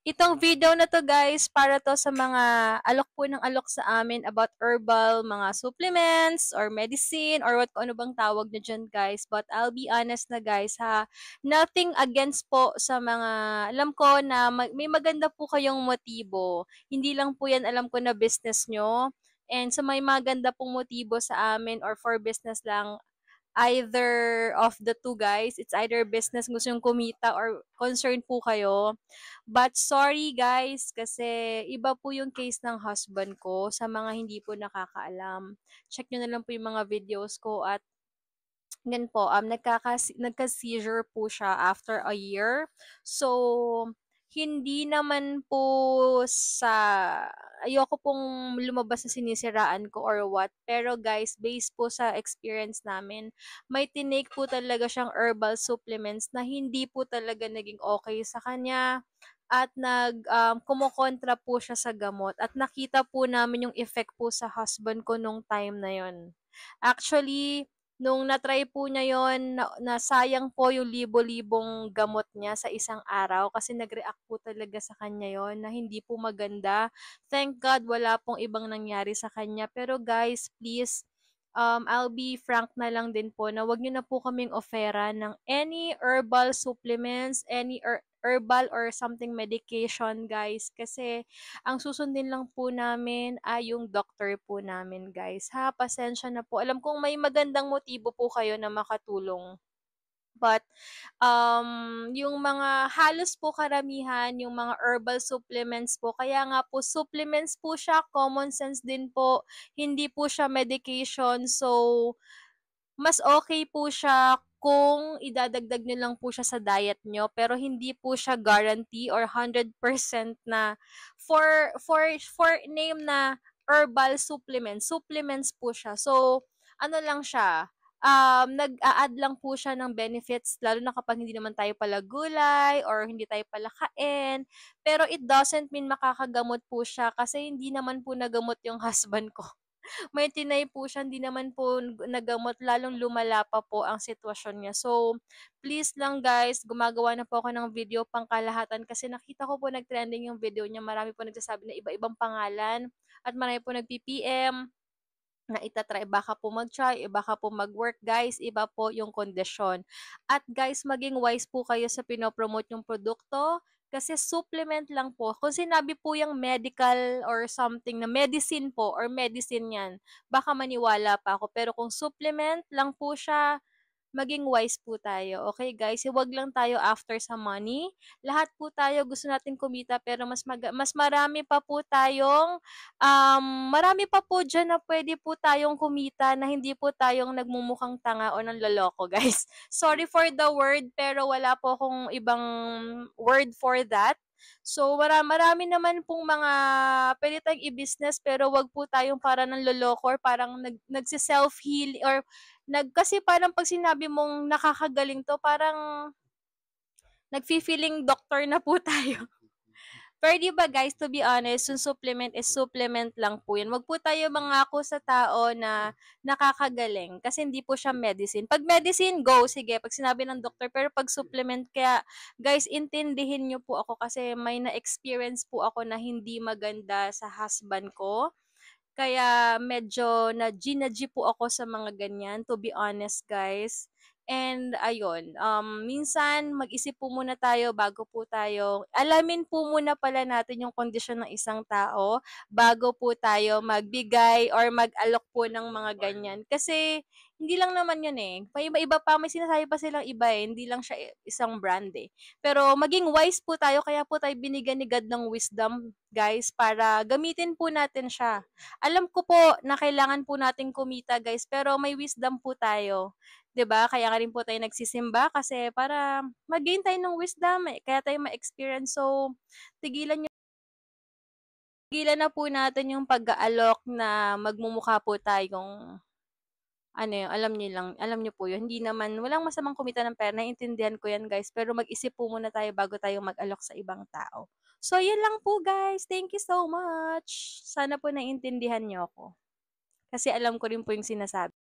Itong video na 'to guys, para 'to sa mga alok po ng alok sa amin about herbal, mga supplements or medicine or what kung ano bang tawag niyo diyan guys. But I'll be honest na guys ha, nothing against po sa mga alam ko na may maganda po kayong motibo. Hindi lang po 'yan alam ko na business niyo and sa may maganda pong motibo sa amin or for business lang, either of the two guys, it's either business gusto yung kumita or concerned po kayo. But sorry guys, kasi iba po yung case ng husband ko sa mga hindi po nakakaalam. Check nyo na lang po yung mga videos ko at ganun po, nagka-seizure po siya after a year. So, hindi naman po sa ayoko pong lumabas na sinisiraan ko or what. Pero guys, based po sa experience namin, may tinake po talaga siyang herbal supplements na hindi po talaga naging okay sa kanya at kumokontra po siya sa gamot at nakita po namin yung effect po sa husband ko nung time na yon. Actually, nung na-try po niya yon nasayang po yung libo-libong gamot niya sa isang araw kasi nag-react po talaga sa kanya yon na hindi po maganda. Thank God wala pong ibang nangyari sa kanya. Pero guys, please, I'll be frank na lang din po na wag niyo na po kaming offera ng any herbal supplements, any herbal or something medication guys kasi ang susundin lang po namin ay yung doctor po namin guys ha, pasensya na po. Alam kong may magandang motibo po kayo na makatulong. But, yung mga halos po karamihan, yung mga herbal supplements po, kaya nga po supplements po siya, common sense din po, hindi po siya medication. So, mas okay po siya kung idadagdag niyo lang po siya sa diet niyo, pero hindi po siya guarantee or 100% na for name na herbal supplements po siya. So, ano lang siya, nag-a-add lang po siya ng benefits lalo na kapag hindi naman tayo pala gulay or hindi tayo pala kain. Pero it doesn't mean makakagamot po siya kasi hindi naman po nagamot yung husband ko. May tinay po siya, hindi naman po nagamot, lalong lumala pa po ang sitwasyon niya. So, please lang guys, gumagawa na po ako ng video pangkalahatan kasi nakita ko po nag-trending yung video niya. Marami po nagsasabi na iba-ibang pangalan at marami po nag-PPM na ita-try, baka po mag-try, baka po mag-work. Guys, iba po yung kondisyon. At guys, maging wise po kayo sa pinopromote yung produkto kasi supplement lang po. Kung sinabi po yung medical or something na medicine po or medicine yan, baka maniwala pa ako. Pero kung supplement lang po siya, maging wise po tayo. Okay guys, huwag lang tayo after sa money. Lahat po tayo gusto natin kumita pero mas marami pa po tayong marami pa po diyan na pwede po tayong kumita na hindi po tayong nagmumukhang tanga o nanloloko guys. Sorry for the word pero wala po akong ibang word for that. So, marami naman pong mga pwede tayong i-business pero wag po tayong para nanloloko or parang nagse-self-heal or kasi parang 'pag sinabi mong nakakagaling 'to parang nagfi-feeling doctor na po tayo. Pero 'di ba guys, to be honest, yung supplement is supplement lang po yun. Wag po tayo mangako sa tao na nakakagaling kasi hindi po siya medicine. 'Pag medicine, go, sige, 'pag sinabi ng doktor. Pero 'pag supplement, kaya guys, intindihin niyo po ako kasi may na-experience po ako na hindi maganda sa husband ko. Kaya medyo na-G po ako sa mga ganyan, to be honest guys. And ayun, minsan mag-isip po muna tayo bago po tayo alamin po muna pala natin yung kondisyon ng isang tao bago po tayo magbigay or mag-alok po ng mga ganyan. Kasi hindi lang naman yun eh. May iba-iba pa, may sinasabi pa silang iba eh. Hindi lang siya isang brand eh. Pero maging wise po tayo, kaya po tayo binigyan ni God ng wisdom, guys, para gamitin po natin siya. Alam ko po na kailangan po nating kumita guys, pero may wisdom po tayo. 'Di ba? Kaya nga rin po tayo nagsisimba kasi para mag-gain tayo ng wisdom, eh, kaya tayo ma-experience. So, tigilan niyo tigilan na po natin yung pag-aalok na magmumukha po tayong ano yun, alam niyo po yun. Hindi naman, walang masamang kumita ng pera, naiintindihan ko yan guys, pero mag-isip po muna tayo bago tayo mag-alok sa ibang tao. So, yun lang po guys. Thank you so much. Sana po naiintindihan niyo ako. Kasi alam ko rin po yung sinasabi.